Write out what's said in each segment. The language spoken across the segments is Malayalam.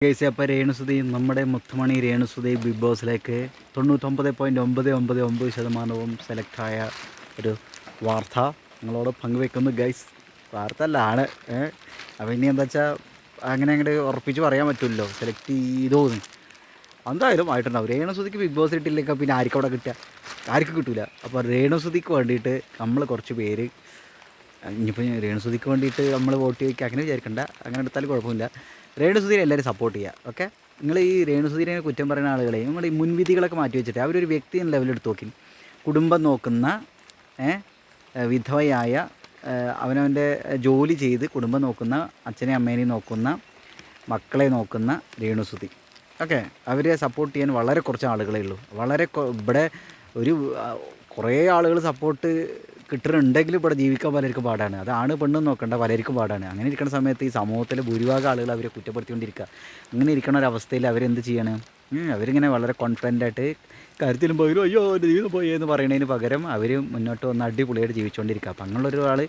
ഗൈസ്, അപ്പോൾ രേണുസുതി നമ്മുടെ മുത്തുമണി രേണുസുതി ബിഗ് ബോസിലേക്ക് 99.999% സെലക്റ്റായ ഒരു വാർത്ത നിങ്ങളോട് പങ്കുവെക്കുന്നു ഗൈസ്. വാർത്ത അല്ല ആണ്. അപ്പോൾ ഇനി എന്താ വെച്ചാൽ അങ്ങനെ അങ്ങോട്ട് ഉറപ്പിച്ച് പറയാൻ പറ്റുമല്ലോ സെലക്ട് ചെയ്തോന്ന്. എന്തായാലും ആയിട്ടുണ്ടാവും. രേണുസുതിക്ക് ബിഗ് ബോസ് കിട്ടിയില്ലെങ്കിൽ പിന്നെ ആർക്കും അവിടെ കിട്ടുക, ആർക്കും കിട്ടില്ല. അപ്പോൾ രേണുസുതിക്ക് വേണ്ടിയിട്ട് നമ്മൾ കുറച്ച് പേര്, ഇനിയിപ്പോൾ രേണുസുതിക്ക് വേണ്ടിയിട്ട് നമ്മൾ വോട്ട് ചോദിക്കുക അങ്ങനെ വിചാരിക്കണ്ട, അങ്ങനെ എടുത്താലും കുഴപ്പമില്ല. രേണുസുധീരെ എല്ലാവരും സപ്പോർട്ട് ചെയ്യുക. ഓക്കെ, നിങ്ങൾ ഈ രേണുസുധീരെ കുറ്റം പറയുന്ന ആളുകളെ നിങ്ങൾ ഈ മുൻവിധികളൊക്കെ മാറ്റി വെച്ചിട്ട് അവരൊരു വ്യക്തി എന്ന ലെവലെടുത്ത് നോക്കി കുടുംബം നോക്കുന്ന, വിധവയായ, അവനവൻ്റെ ജോലി ചെയ്ത് കുടുംബം നോക്കുന്ന, അച്ഛനെയും അമ്മേനെയും നോക്കുന്ന, മക്കളെ നോക്കുന്ന രേണുസുധി. ഓക്കെ, അവരെ സപ്പോർട്ട് ചെയ്യാൻ വളരെ കുറച്ച് ആളുകളേ ഉള്ളൂ. ഇവിടെ ഒരു കുറേ ആളുകൾ സപ്പോർട്ട് കിട്ടുന്നുണ്ടെങ്കിലും ഇവിടെ ജീവിക്കാൻ പലർക്കും പാടാണ്. അതാണ് പെണ്ണും നോക്കണ്ട, പലർക്കും പാടാണ്. അങ്ങനെ ഇരിക്കുന്ന സമയത്ത് ഈ സമൂഹത്തിലെ ഭൂരിഭാഗം ആളുകൾ അവരെ കുറ്റപ്പെടുത്തിക്കൊണ്ടിരിക്കുക. അങ്ങനെ ഇരിക്കുന്ന ഒരവസ്ഥയിൽ അവരെന്ത് ചെയ്യണം? അവരിങ്ങനെ വളരെ കോൺഫിഡൻ്റായിട്ട് കാര്യത്തിലും പകരം അയ്യോ ജീവിതം പോയി എന്ന് പറയുന്നതിന് പകരം അവർ മുന്നോട്ട് വന്ന് അടിപൊളിയായിട്ട് ജീവിച്ചുകൊണ്ടിരിക്കുക. അപ്പം അങ്ങനെയുള്ള ഒരാൾ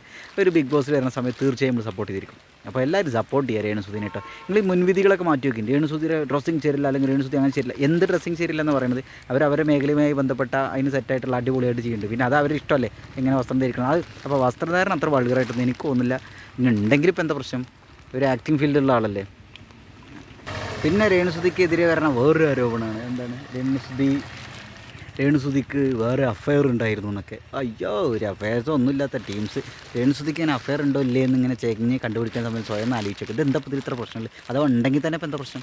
ഒരു ബിഗ് ബോസിൽ വരുന്ന സമയത്ത് തീർച്ചയായും നമ്മൾ സപ്പോർട്ട് ചെയ്തിരിക്കും. അപ്പോൾ എല്ലാവരും സപ്പോർട്ട് ചെയ്യുക രേണുസുധീനെ കേട്ടോ. നിങ്ങൾ ഈ മുൻവിധികളൊക്കെ മാറ്റി വയ്ക്കും. രേണുസുധിയുടെ ഡ്രസ്സിങ് ശരിയില്ല, അല്ലെങ്കിൽ രേണുസുധി അങ്ങനെ ശരിയില്ല. എന്ത് ഡ്രസ്സിങ് ശരിയില്ല എന്ന് പറയുന്നത് അവരവരുടെ മേഖലയുമായി ബന്ധപ്പെട്ട അതിന് സെറ്റായിട്ടുള്ള അടിപൊളിയായിട്ട് ചെയ്യുന്നുണ്ട്. പിന്നെ അത് അവർ ഇഷ്ടമല്ലേ എങ്ങനെ വസ്ത്രം ധരിക്കണം. അത് അപ്പോൾ വസ്ത്രധാരണം അത്ര വൾഗറായിട്ടൊന്നും എനിക്ക് തോന്നുന്നില്ല. ഇനി ഉണ്ടെങ്കിൽ ഇപ്പം എന്താ പ്രശ്നം? ഒരു ആക്ടിങ് ഫീൽഡുള്ള ആളല്ലേ. പിന്നെ രേണുസുധിക്കെതിരെ വരണ വേറൊരു ആരോപണമാണ്. എന്താണ്? രേണുസുധിക്ക് വേറെ അഫയർ ഉണ്ടായിരുന്നു എന്നൊക്കെ. അയ്യോ, ഒരു അഫയർസോ ഒന്നുമില്ലാത്ത ടീംസ് രേണുസുധിക്ക് ഞാൻ അഫയർ ഉണ്ടോ ഇല്ലേ എന്നിങ്ങനെ ചെങ്ങി കണ്ടുപിടിക്കാൻ സമയത്ത് സ്വയം ആലോചിച്ചൊക്കെ ഇത് എന്താ ഇതിൽ ഇത്ര പ്രശ്നമില്ല. അതോ ഉണ്ടെങ്കിൽ തന്നെ ഇപ്പം എന്താ പ്രശ്നം?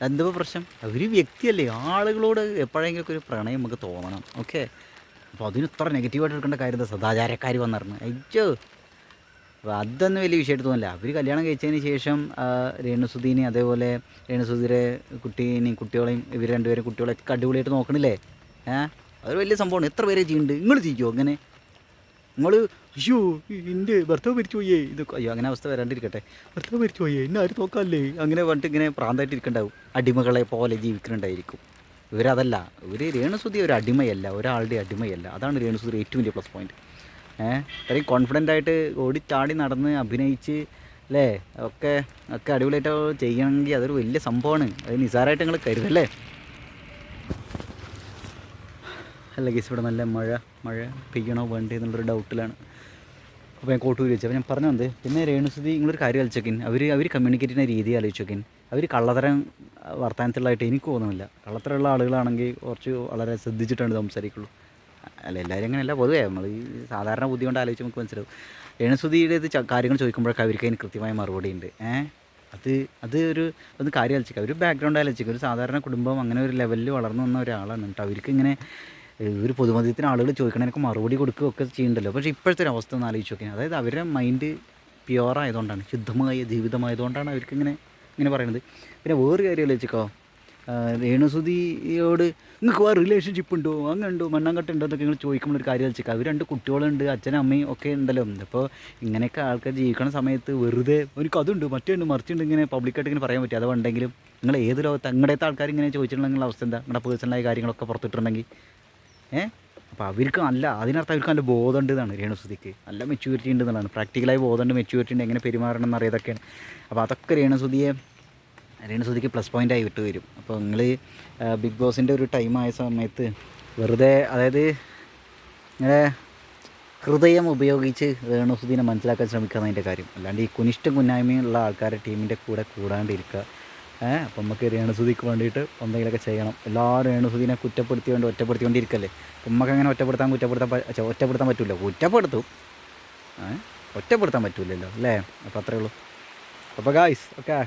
എന്താ പ്രശ്നം? ഒരു വ്യക്തിയല്ലേ, ആളുകളോട് എപ്പോഴെങ്കിലും ഒരു പ്രണയം നമുക്ക് തോന്നണം. ഓക്കെ, അപ്പോൾ അതിന് ഇത്ര നെഗറ്റീവായിട്ട് എടുക്കേണ്ട കാര്യം എന്താ? സദാചാരക്കാർ വന്നിരുന്നു. അയ്യോ, അപ്പോൾ അതൊന്നും വലിയ വിഷയമായിട്ട് തോന്നില്ല. അവർ കല്യാണം കഴിച്ചതിന് ശേഷം രേണുസുധീനെ, അതേപോലെ രേണുസുധിയുടെ കുട്ടികളെയും ഇവർ രണ്ടുപേരും കുട്ടികളെയൊക്കെ അടിപൊളിയായിട്ട് നോക്കണില്ലേ? അതൊരു വലിയ സംഭവമാണ്. എത്ര പേരെ ചെയ്യുന്നുണ്ട്? നിങ്ങൾ ചെയ്യുമോ അങ്ങനെ? നിങ്ങൾ അയ്യോ എൻ്റെ ഭർത്താവ് മരിച്ചു പോയേ ഇതൊക്കെ, അയ്യോ അങ്ങനെ അവസ്ഥ വരാണ്ടിരിക്കട്ടെ. ഭർത്താവ് മരിച്ചു പോയേ എന്നെ ആരും നോക്കാമല്ലേ അങ്ങനെ പറഞ്ഞിട്ട് ഇങ്ങനെ പ്രാന്തമായിട്ട് ഇരിക്കണ്ടാവും. അടിമകളെ പോലെ ജീവിക്കുന്നുണ്ടായിരിക്കും. ഇവരതല്ല. രേണുസുധി ഒരു അടിമയല്ല, ഒരാളുടെ അടിമയല്ല. അതാണ് രേണുസുധി ഏറ്റവും വലിയ പ്ലസ് പോയിൻറ്റ്. ഇത്രയും കോൺഫിഡൻ്റായിട്ട് ഓടിച്ചാടി നടന്ന് അഭിനയിച്ച് അല്ലേ, ഒക്കെ അടിപൊളിയായിട്ട് ചെയ്യണമെങ്കിൽ അതൊരു വലിയ സംഭവമാണ്. അത് നിസ്സാരമായിട്ട് നിങ്ങൾ കരുതല്ലേ. അല്ല ഗീസ്, ഇവിടെ നല്ല മഴ പെയ്യണോ വേണ്ടേ എന്നുള്ളൊരു ഡൗട്ടിലാണ്. അപ്പോൾ ഞാൻ കോട്ടൂർ വെച്ചു. അപ്പോൾ ഞാൻ പറഞ്ഞു വന്നത്, പിന്നെ രേണുസുധി നിങ്ങളൊരു കാര്യം ആലോചിച്ചോക്കിൻ. അവർ കമ്മ്യൂണിക്കേറ്റ് ചെയ്യുന്ന രീതി ആലോചിച്ചോക്കിൻ. അവർ കള്ളത്തരം വർത്തമാനത്തിലായിട്ട് എനിക്ക് തോന്നുന്നില്ല. കള്ളത്തരമുള്ള ആളുകളാണെങ്കിൽ കുറച്ച് വളരെ ശ്രദ്ധിച്ചിട്ടാണ് സംസാരിക്കുള്ളൂ. അല്ല, എല്ലാവരും അങ്ങനെയല്ല. പൊതുവേ നമ്മൾ ഈ സാധാരണ ബുദ്ധി കൊണ്ട് ആലോചിച്ച് നമുക്ക് മനസ്സിലാവും. രേണുസുധിയുടെ കാര്യങ്ങൾ ചോദിക്കുമ്പോഴൊക്കെ അവർക്ക് അതിന് കൃത്യമായ മറുപടി ഉണ്ട്. അത് ഒന്ന് കാര്യം ആലോചിക്കുക. ഒരു ബാക്ക്ഗ്രൗണ്ട് ആലോചിക്കുക. ഒരു സാധാരണ കുടുംബം അങ്ങനെ ഒരു ലെവലിൽ വളർന്നു വന്ന ഒരാളാണ് കേട്ടോ. അവർക്ക് ഇങ്ങനെ ഒരു പൊതുമധ്യത്തിന് ആളുകൾ ചോദിക്കണതിനൊക്കെ മറുപടി കൊടുക്കുകയൊക്കെ ചെയ്യുന്നുണ്ടല്ലോ. പക്ഷേ ഇപ്പോഴത്തെ ഒരു അവസ്ഥ ഒന്ന് ആലോചിച്ച് നോക്കിയാൽ, അതായത് അവരുടെ മൈൻഡ് പ്യുവറായതുകൊണ്ടാണ്, ശുദ്ധമായ ജീവിതമായതുകൊണ്ടാണ് അവർക്കിങ്ങനെ പറയുന്നത്. പിന്നെ വേറൊരു കാര്യം ആലോചിച്ചോ, രേണുസുധിയോട് നിങ്ങൾക്ക് വേറെ റിലേഷൻഷിപ്പ് ഉണ്ടോ, അങ്ങനെ ഉണ്ടോ, മണ്ണാങ്കട്ടുണ്ടോ എന്നൊക്കെ നിങ്ങൾ ചോദിക്കുമ്പോൾ ഒരു കാര്യം ആലോചിക്കുക. അവർ 2 കുട്ടികളുണ്ട്, അച്ഛനും അമ്മയും ഒക്കെ ഉണ്ടല്ലോ. അപ്പോൾ ഇങ്ങനെയൊക്കെ ആൾക്കാർ ജീവിക്കണ സമയത്ത് വെറുതെ എനിക്ക് അതുണ്ട് മറ്റേണ്ട് മറിച്ചുണ്ട് ഇങ്ങനെ പബ്ലിക്കായിട്ട് ഇങ്ങനെ പറയാൻ പറ്റും. അതുകൊണ്ടെങ്കിലും നിങ്ങൾ ഏത് ലോകത്ത് അങ്ങടത്തെ ആൾക്കാർ ഇങ്ങനെ ചോദിച്ചിട്ടുണ്ടെങ്കിൽ അവസ്ഥ എന്താ? നിങ്ങളുടെ പേഴ്സണലായ കാര്യങ്ങളൊക്കെ പുറത്തിട്ടുണ്ടെങ്കിൽ അപ്പോൾ അവർക്ക് അതിനർത്ഥം അവർക്ക് നല്ല ബോധമുണ്ട് എന്നാണ്. രേണുസുധിക്ക് നല്ല മെച്യൂരിറ്റി ഉണ്ട് എന്നുള്ളതാണ്. പ്രാക്ടിക്കലായി ബോധമുണ്ട്, മെച്യൂരിറ്റി ഉണ്ട്, എങ്ങനെ പെരുമാറണം എന്നറിയതൊക്കെയാണ്. അപ്പോൾ അതൊക്കെ രേണുസുധിക്ക് പ്ലസ് പോയിൻ്റായി വിട്ടു വരും. അപ്പോൾ നിങ്ങൾ ബിഗ് ബോസിൻ്റെ ഒരു ടൈമായ സമയത്ത് വെറുതെ, അതായത് ഇങ്ങനെ ഹൃദയം ഉപയോഗിച്ച് രേണുസുധിനെ മനസ്സിലാക്കാൻ ശ്രമിക്കുക അതിൻ്റെ കാര്യം. അല്ലാണ്ട് ഈ കുന്നായ്മയുള്ള ആൾക്കാരെ ടീമിൻ്റെ കൂടെ കൂടാണ്ടിരിക്കുക. അപ്പം നമുക്ക് രേണുസുധിക്ക് വേണ്ടിയിട്ട് എന്തെങ്കിലുമൊക്കെ ചെയ്യണം. എല്ലാവരും രേണുസുധിനെ ഒറ്റപ്പെടുത്തിക്കൊണ്ടിരിക്കല്ലേ. അപ്പം നമുക്ക് അങ്ങനെ ഒറ്റപ്പെടുത്താൻ പറ്റില്ല. ഒറ്റപ്പെടുത്താൻ പറ്റില്ലല്ലോ അല്ലേ. അപ്പോൾ അത്രയേ ഉള്ളൂ. അപ്പോൾ ഗായ്സ്, ഓക്കെ.